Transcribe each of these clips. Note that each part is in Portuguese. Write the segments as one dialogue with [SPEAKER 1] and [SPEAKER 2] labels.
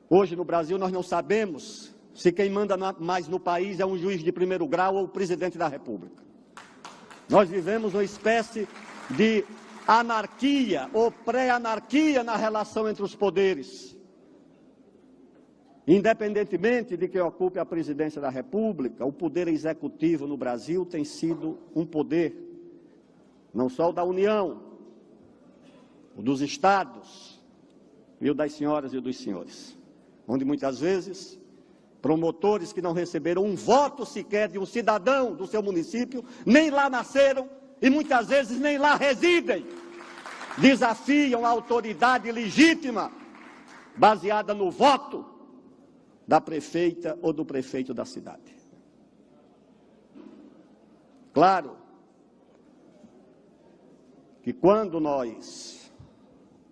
[SPEAKER 1] Hoje no Brasil nós não sabemos se quem manda mais no país é um juiz de primeiro grau ou o presidente da República. Nós vivemos uma espécie de anarquia ou pré-anarquia na relação entre os poderes. Independentemente de quem ocupe a presidência da República, o poder executivo no Brasil tem sido um poder, não só o da União, o dos estados e o das senhoras e o dos senhores, onde muitas vezes promotores que não receberam um voto sequer de um cidadão do seu município, nem lá nasceram e muitas vezes nem lá residem, desafiam a autoridade legítima, baseada no voto da prefeita ou do prefeito da cidade. Claro que quando nós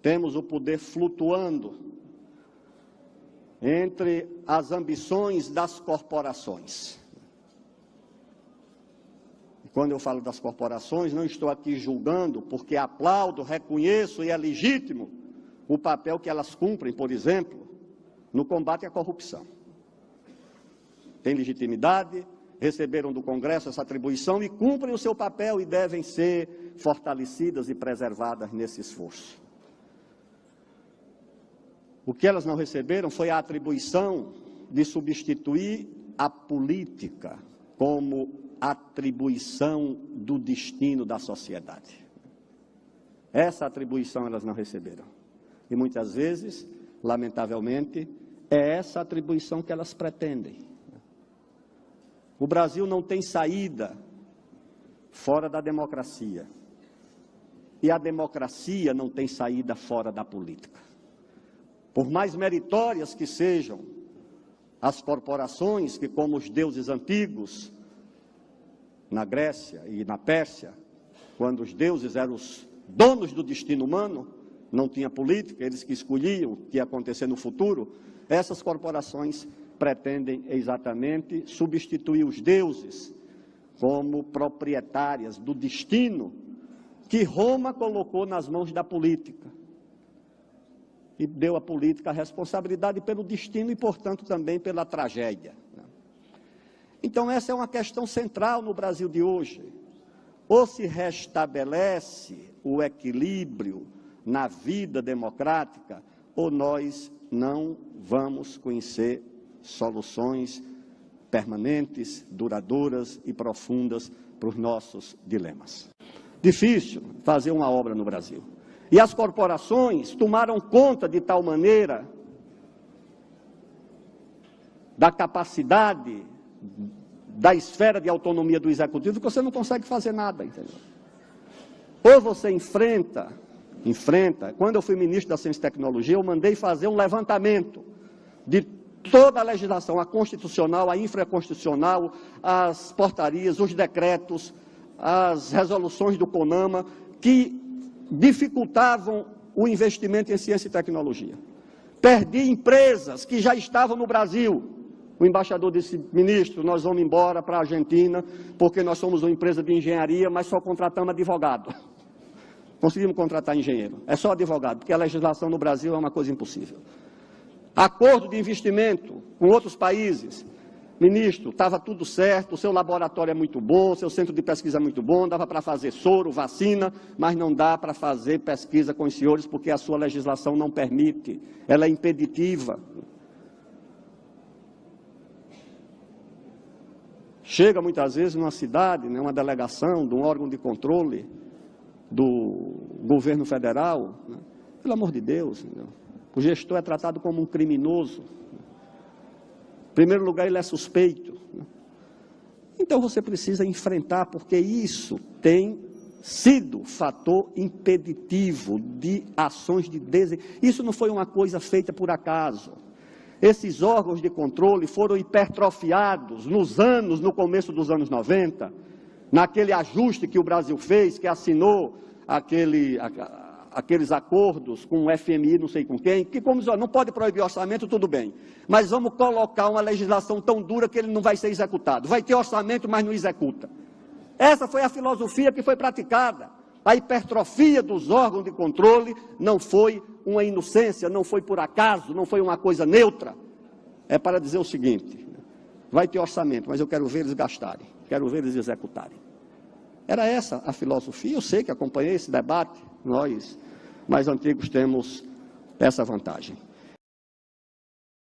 [SPEAKER 1] temos o poder flutuando entre as ambições das corporações, e quando eu falo das corporações, não estou aqui julgando, porque aplaudo, reconheço e é legítimo o papel que elas cumprem, por exemplo, no combate à corrupção. Tem legitimidade, receberam do Congresso essa atribuição e cumprem o seu papel e devem ser fortalecidas e preservadas nesse esforço. O que elas não receberam foi a atribuição de substituir a política como atribuição do destino da sociedade. Essa atribuição elas não receberam. E muitas vezes, lamentavelmente, é essa atribuição que elas pretendem. O Brasil não tem saída fora da democracia. E a democracia não tem saída fora da política. Por mais meritórias que sejam as corporações que, como os deuses antigos, na Grécia e na Pérsia, quando os deuses eram os donos do destino humano, não tinha política, eles que escolhiam o que ia acontecer no futuro, essas corporações pretendem exatamente substituir os deuses como proprietárias do destino que Roma colocou nas mãos da política. E deu à política a responsabilidade pelo destino e, portanto, também pela tragédia. Então, essa é uma questão central no Brasil de hoje. Ou se restabelece o equilíbrio na vida democrática, ou nós não vamos conhecer soluções permanentes, duradouras e profundas para os nossos dilemas. Difícil fazer uma obra no Brasil. E as corporações tomaram conta de tal maneira da capacidade da esfera de autonomia do executivo que você não consegue fazer nada, entendeu? Ou você enfrenta. Quando eu fui ministro da Ciência e Tecnologia, eu mandei fazer um levantamento de toda a legislação, a constitucional, a infraconstitucional, as portarias, os decretos, as resoluções do CONAMA, que dificultavam o investimento em ciência e tecnologia. Perdi empresas que já estavam no Brasil. O embaixador disse: ministro, nós vamos embora para a Argentina, porque nós somos uma empresa de engenharia, mas só contratamos advogado. Conseguimos contratar engenheiro, é só advogado, porque a legislação no Brasil é uma coisa impossível. Acordo de investimento com outros países. Ministro, estava tudo certo, o seu laboratório é muito bom, o seu centro de pesquisa é muito bom, dava para fazer soro, vacina, mas não dá para fazer pesquisa com os senhores porque a sua legislação não permite, ela é impeditiva. Chega muitas vezes numa cidade, uma delegação de um órgão de controle do governo federal, pelo amor de Deus, o gestor é tratado como um criminoso. Em primeiro lugar, ele é suspeito. Então, você precisa enfrentar, porque isso tem sido fator impeditivo de ações de desenvolvimento. Isso não foi uma coisa feita por acaso. Esses órgãos de controle foram hipertrofiados no começo dos anos 90, naquele ajuste que o Brasil fez, que assinou aqueles acordos com o FMI, não sei com quem, que como diz, não pode proibir orçamento, tudo bem, mas vamos colocar uma legislação tão dura que ele não vai ser executado. Vai ter orçamento, mas não executa. Essa foi a filosofia que foi praticada. A hipertrofia dos órgãos de controle não foi uma inocência, não foi por acaso, não foi uma coisa neutra. É para dizer o seguinte: vai ter orçamento, mas eu quero ver eles gastarem, quero ver eles executarem. Era essa a filosofia. Eu sei que acompanhei esse debate, nós mais antigos temos essa vantagem.